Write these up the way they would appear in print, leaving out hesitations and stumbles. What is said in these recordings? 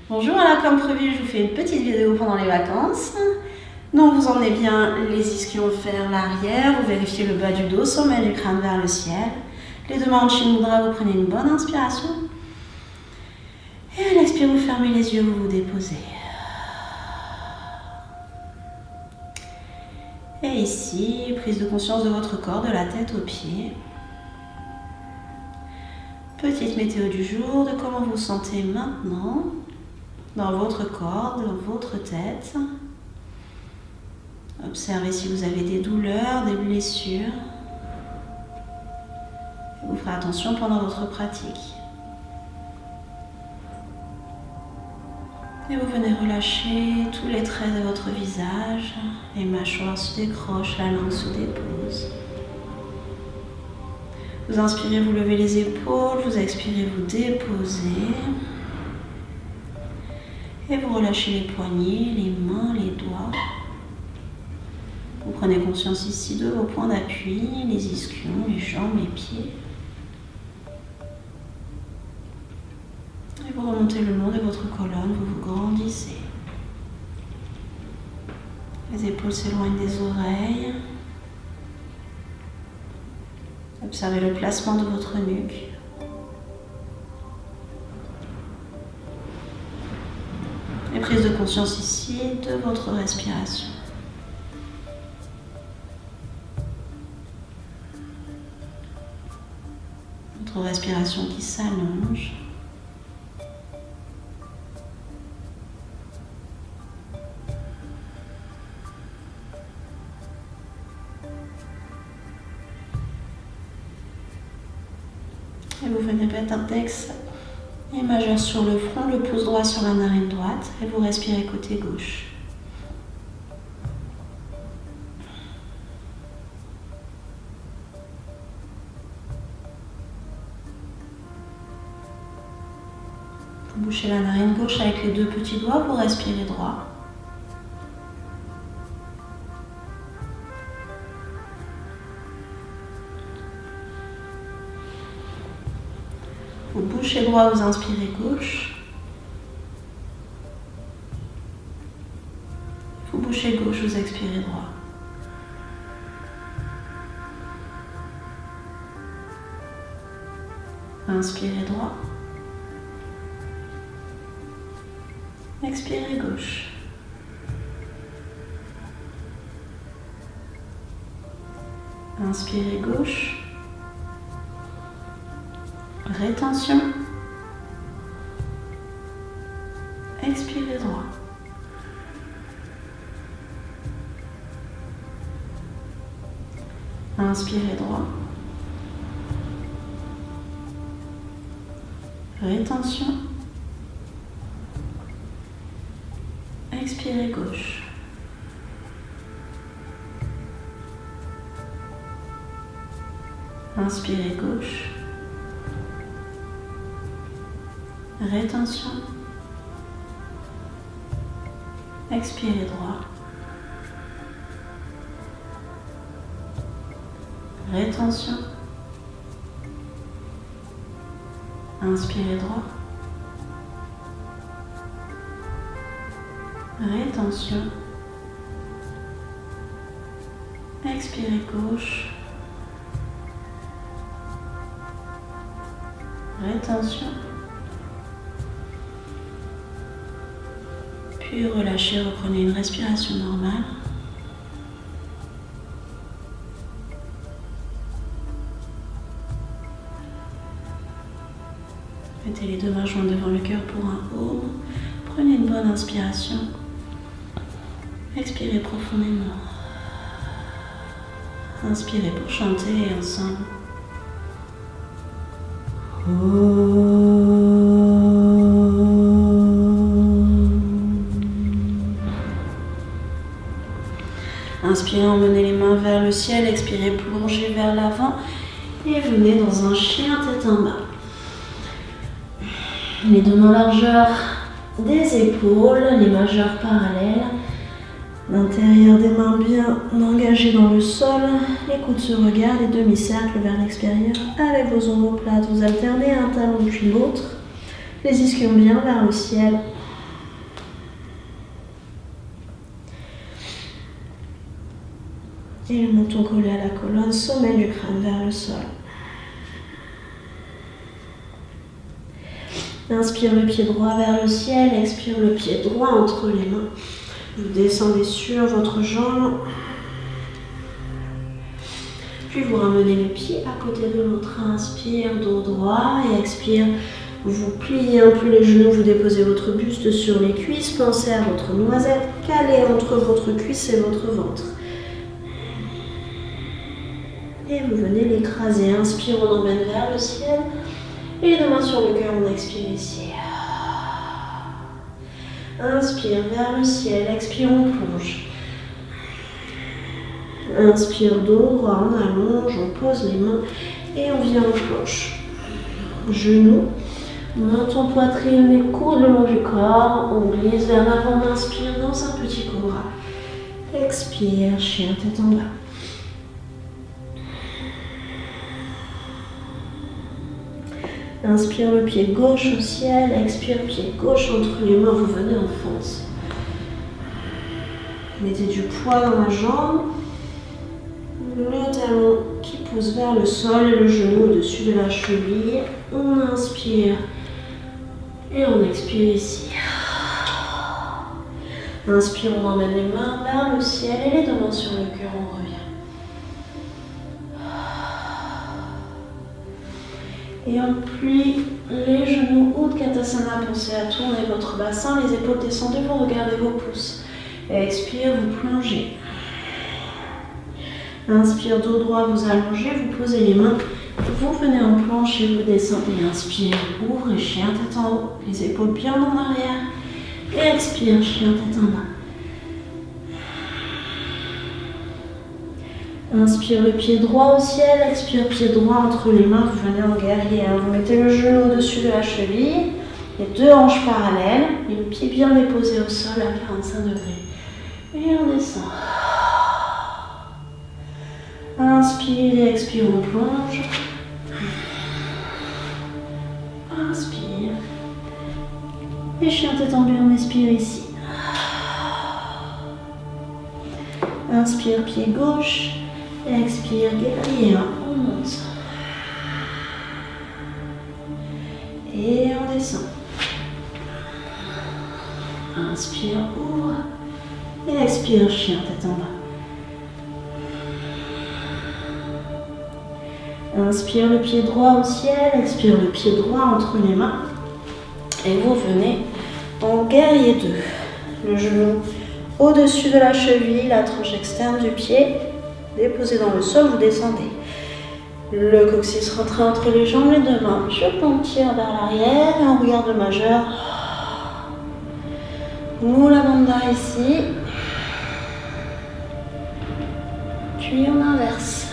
Bonjour, alors comme prévu, je vous fais une petite vidéo pendant les vacances. Donc vous emmenez bien les ischions vers l'arrière, vous vérifiez le bas du dos, sommet du crâne vers le ciel. Les deux mains en Chin Mudra, vous prenez une bonne inspiration. Et à l'expire, vous fermez les yeux, vous vous déposez. Et ici, prise de conscience de votre corps, de la tête aux pieds. Petite météo du jour, de comment vous vous sentez maintenant, dans votre corps, dans votre tête. Observez si vous avez des douleurs, des blessures. Vous ferez attention pendant votre pratique. Et vous venez relâcher tous les traits de votre visage. Les mâchoires se décrochent, la langue se dépose. Vous inspirez, vous levez les épaules, vous expirez, vous déposez. Et vous relâchez les poignets, les mains, les doigts. Vous prenez conscience ici de vos points d'appui, les ischions, les jambes, les pieds. Et vous remontez le long de votre colonne, vous vous grandissez. Les épaules s'éloignent des oreilles. Observez le placement de votre nuque. Et prise de conscience ici de votre respiration. Votre respiration qui s'allonge. Et vous venez mettre index et majeur sur le front, le pouce droit sur la narine droite et vous respirez côté gauche. Vous bouchez la narine gauche avec les deux petits doigts, vous respirez droit. Vous bouchez droit, vous inspirez gauche. Vous bouchez gauche, vous expirez droit. Inspirez droit. Expirez gauche. Inspirez gauche. Rétention. Expirez droit. Inspirez droit. Rétention. Expirez gauche. Inspirez gauche. Rétention. Expirez droit. Rétention. Inspirez droit. Rétention. Expirez gauche. Rétention. Puis relâchez, reprenez une respiration normale. Mettez les deux mains jointes devant le cœur pour un home. Prenez une bonne inspiration. Expirez profondément. Inspirez pour chanter ensemble. Inspirez, emmenez les mains vers le ciel, expirez, plongez vers l'avant et venez dans un chien tête en bas. Les deux mains largeur des épaules, les majeurs parallèles, l'intérieur des mains bien engagées dans le sol, les coudes se regardent, les demi-cercles vers l'extérieur avec vos omoplates, vous alternez un talon puis l'autre, les ischions bien vers le ciel, Et le menton collé à la colonne, sommet du crâne vers le sol. Inspire le pied droit vers le ciel, expire le pied droit entre les mains. Vous descendez sur votre jambe. Puis vous ramenez le pied à côté de l'autre. Inspire, dos droit et expire. Vous pliez un peu les genoux, vous déposez votre buste sur les cuisses. Pensez à votre noisette calée entre votre cuisse et votre ventre. Et vous venez l'écraser. Inspire, on emmène vers le ciel. Et les deux mains sur le cœur, on expire ici. Inspire vers le ciel, expire, on plonge. Inspire, dos droit, on allonge, on pose les mains et on vient en planche. Genoux, menton, poitrine, les coudes le long du corps. On glisse vers l'avant, on inspire dans un petit cobra. Expire, chien tête en bas. Inspire le pied gauche au ciel, expire pied gauche entre les mains, vous venez en fonce. Mettez du poids dans la jambe, le talon qui pousse vers le sol et le genou au-dessus de la cheville. On inspire et on expire ici. Inspire, on emmène les mains vers le ciel et les deux mains sur le cœur, on revient. Et on plie les genoux, Utkatasana, pensez à tourner votre bassin, les épaules descendues, vous regardez vos pouces. Expire, vous plongez. Inspire, dos droit, vous allongez, vous posez les mains, vous venez en planche et vous descendez. Inspire, ouvre, chien tête en haut, les épaules bien en arrière. Et expire, chien tête en bas. Inspire le pied droit au ciel, expire pied droit entre les mains, vous venez en guerrier. Vous mettez le genou au-dessus de la cheville, les deux hanches parallèles, et le pied bien déposé au sol à 45 degrés. Et on descend. Inspire et expire, on plonge. Inspire. Et chien tête en bas, on expire ici. Inspire, pied gauche. Expire, guerrier, on monte. Et on descend. Inspire, ouvre. Et expire, chien tête en bas. Inspire le pied droit au ciel, expire le pied droit entre les mains. Et vous venez en guerrier 2. Le genou au-dessus de la cheville, la tranche externe du pied. Déposé dans le sol, vous descendez. Le coccyx rentre entre les jambes, les deux mains. Je tire vers l'arrière et en regarde majeur. Mula Bandha ici. Puis on inverse.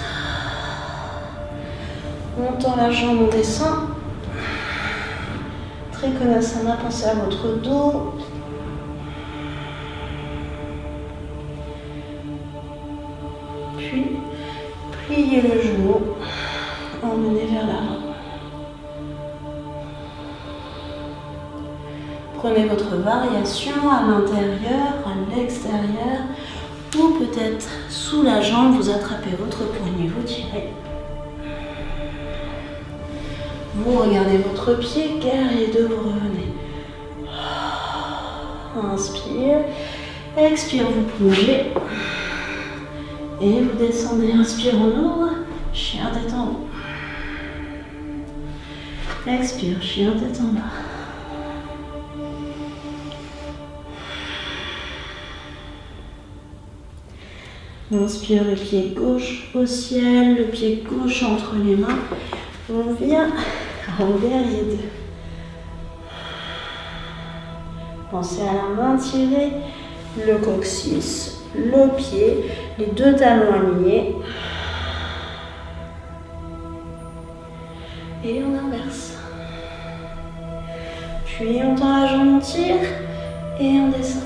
On tend la jambe, on descend. Trikonasana, pensez à votre dos. Puis, pliez le genou, emmenez vers l'avant. Prenez votre variation à l'intérieur, à l'extérieur, ou peut-être sous la jambe, vous attrapez votre poignet, vous tirez. Vous regardez votre pied, guerrier 2, vous revenez. Inspire, expire, vous plongez. Et vous descendez, inspire, on ouvre, chien tête en haut. Expire, chien tête en bas. Inspire le pied gauche au ciel, le pied gauche entre les mains. On vient en guerrier 2. Pensez à la main tirée, le coccyx. Le pied, les deux talons alignés. Et on inverse. Puis on tend la jambe, on tire et on descend.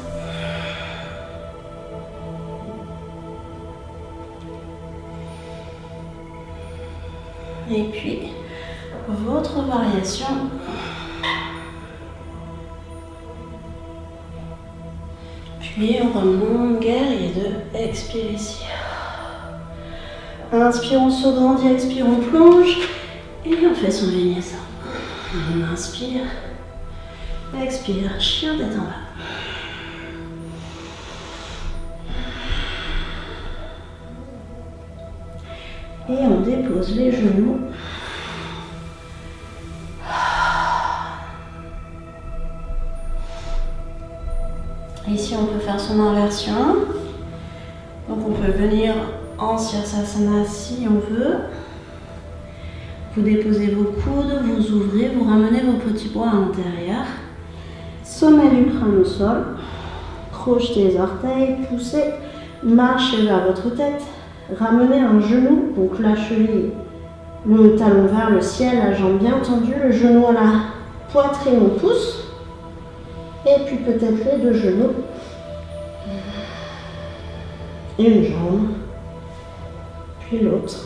Et puis, votre variation. Puis on remonte, guerrier 2, expire ici. Inspire, on se grandit, expire, on plonge. Et on fait son vinyasa. On inspire. Expire, chien tête en bas. Et on dépose les genoux. Ici, on peut faire son inversion. Donc, on peut venir en Sirsasana si on veut. Vous déposez vos coudes, vous ouvrez, vous ramenez vos petits bras à l'intérieur. Sommet du crâne au sol. Crochetez les orteils, poussez, marchez vers votre tête. Ramenez un genou, donc la cheville, le talon vers le ciel, la jambe bien tendue, le genou à la poitrine, on pousse. Et puis peut-être les deux genoux. Une jambe, puis l'autre.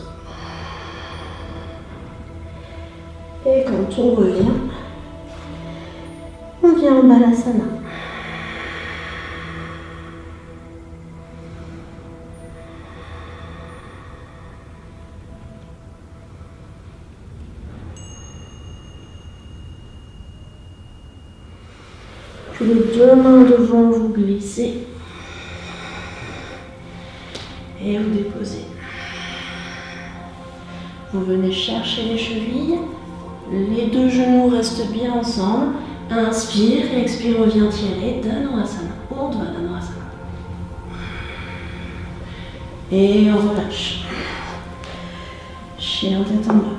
Et quand on revient, on vient en Balasana. Puis les deux mains devant vous glissez. Et vous déposez. Vous venez chercher les chevilles. Les deux genoux restent bien ensemble. Inspire et expire, on vient tirer. Dhanurasana. Urdhva Dhanurasana. Et on relâche. Chien tête en bas.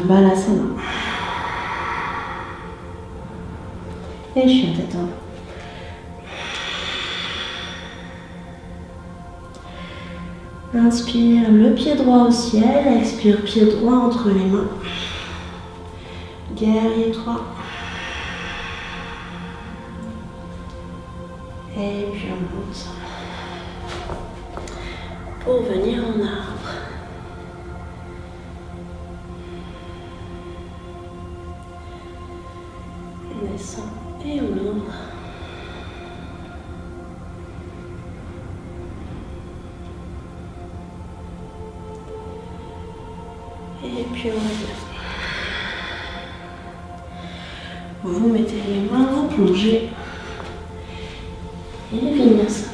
Balasana. Et chien tête en bas. Inspire, le pied droit au ciel. Expire, pied droit entre les mains. Guerrier 3. Et puis on monte. Pour venir en arbre. On descend et on ouvre. Et puis on revient. Vous mettez les mains, vous plongez. Et vinyasa.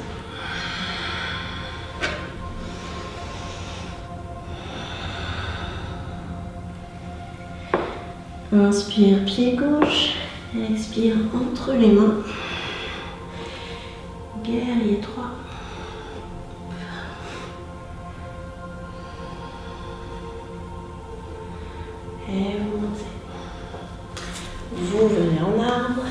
Inspire, pied gauche. Expire entre les mains. Guerrier 3. Et vous montez. Vous venez en arbre.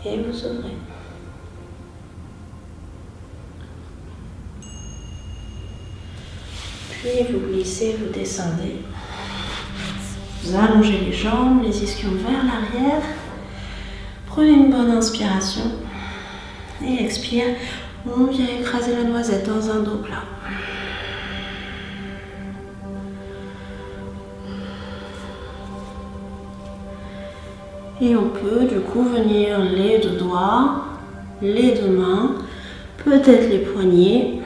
Et vous ouvrez. Puis vous glissez, vous descendez. Vous allongez les jambes, les ischions vers l'arrière. Prenez une bonne inspiration. Et expire. On vient écraser la noisette dans un dos plat. Et on peut du coup venir les deux doigts, les deux mains, peut-être les poignets.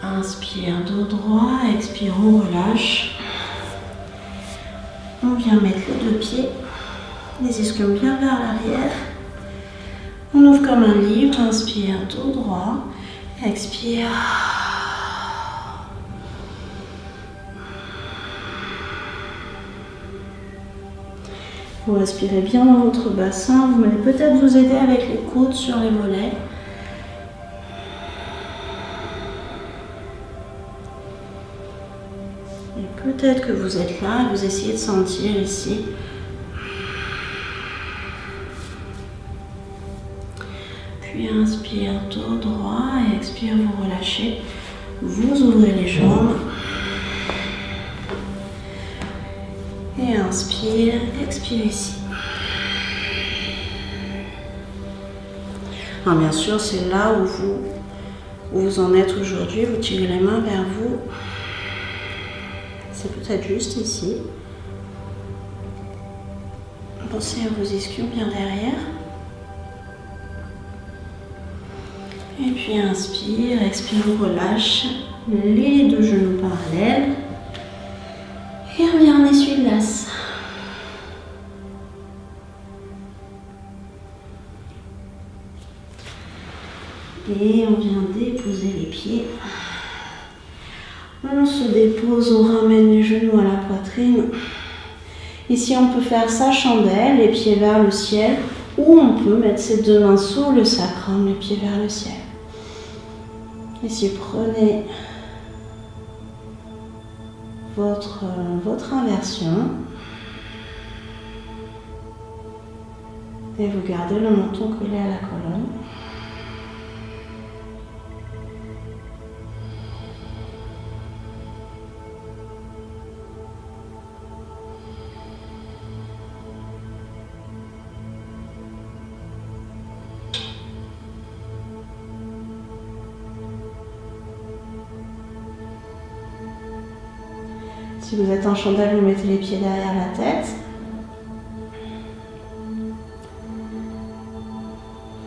Inspire, dos droit, expire, on relâche. On vient mettre les deux pieds, les ischions bien vers l'arrière. On ouvre comme un livre, inspire, dos droit, expire. Vous respirez bien dans votre bassin, vous allez peut-être vous aider avec les coudes sur les mollets. Et peut-être que vous êtes là et vous essayez de sentir ici. Puis inspire, dos droit et expire, vous relâchez. Vous ouvrez les jambes. Et inspire, expire ici. Alors bien sûr, c'est là où vous en êtes aujourd'hui. Vous tirez les mains vers vous. C'est peut-être juste ici. Pensez à vos ischios bien derrière. Et puis inspire, expire, relâche les deux genoux parallèles. Et reviens en essuie-glace. Et on vient déposer les pieds. On se dépose, on ramène les genoux à la poitrine. Ici, on peut faire sa chandelle, les pieds vers le ciel, ou on peut mettre ses deux mains sous le sacrum, les pieds vers le ciel. Ici, prenez votre inversion et vous gardez le menton collé à la colonne. Si vous êtes en chandelle, vous mettez les pieds derrière la tête.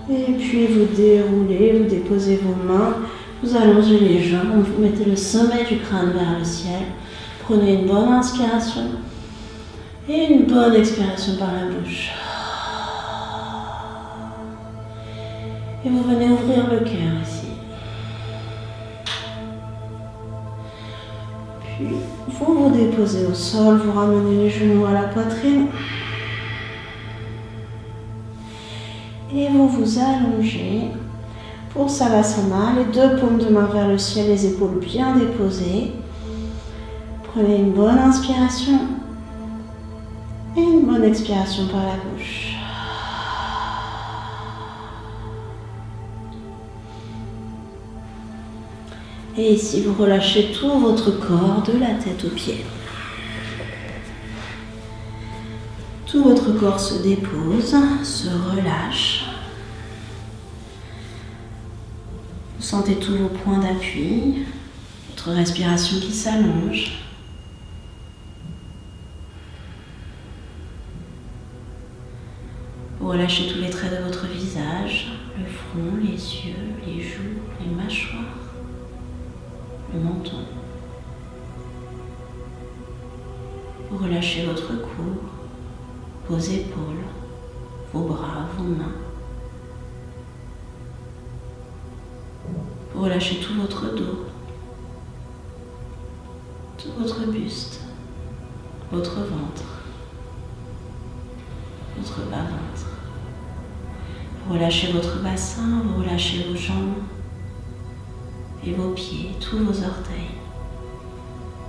Et puis vous déroulez, vous déposez vos mains, vous allongez les jambes, vous mettez le sommet du crâne vers le ciel. Prenez une bonne inspiration et une bonne expiration par la bouche. Et vous venez ouvrir le cœur ici. Puis vous vous déposez au sol, vous ramenez les genoux à la poitrine. Et vous vous allongez pour Savasana, les deux paumes de main vers le ciel, les épaules bien déposées. Prenez une bonne inspiration et une bonne expiration par la bouche. Et ici, vous relâchez tout votre corps de la tête aux pieds. Tout votre corps se dépose, se relâche. Vous sentez tous vos points d'appui, votre respiration qui s'allonge. Vous relâchez tous les traits de votre visage, le front, les yeux, les joues, les mâchoires, le menton. Vous relâchez votre cou, vos épaules, vos bras, vos mains. Vous relâchez tout votre dos, tout votre buste, votre ventre, votre bas-ventre. Vous relâchez votre bassin, vous relâchez vos jambes et vos pieds, tous vos orteils,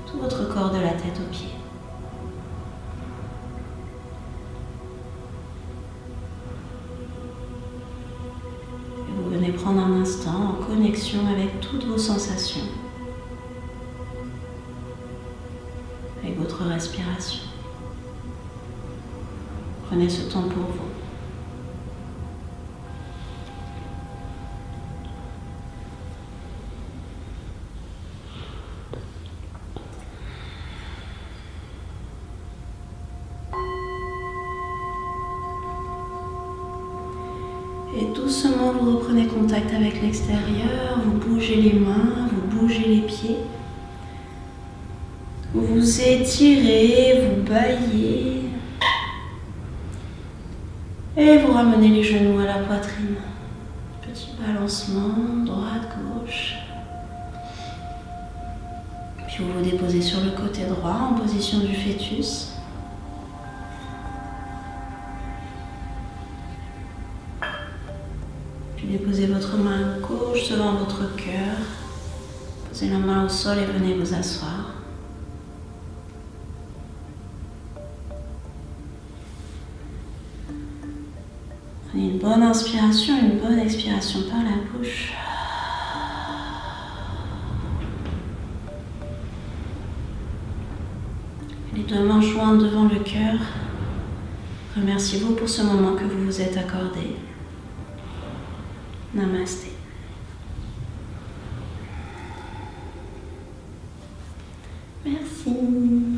tout votre corps de la tête aux pieds. Et vous venez prendre un instant en connexion avec toutes vos sensations, avec votre respiration. Prenez ce temps pour vous. Et doucement, vous reprenez contact avec l'extérieur, vous bougez les mains, vous bougez les pieds. Vous vous étirez, vous bâillez. Et vous ramenez les genoux à la poitrine. Petit balancement, droite, gauche. Puis vous vous déposez sur le côté droit en position du fœtus. Puis déposez votre main gauche devant votre cœur. Posez la main au sol et venez vous asseoir. Prenez une bonne inspiration, une bonne expiration par la bouche. Les deux mains jointes devant le cœur. Remerciez-vous pour ce moment que vous vous êtes accordé. Namasté. Merci.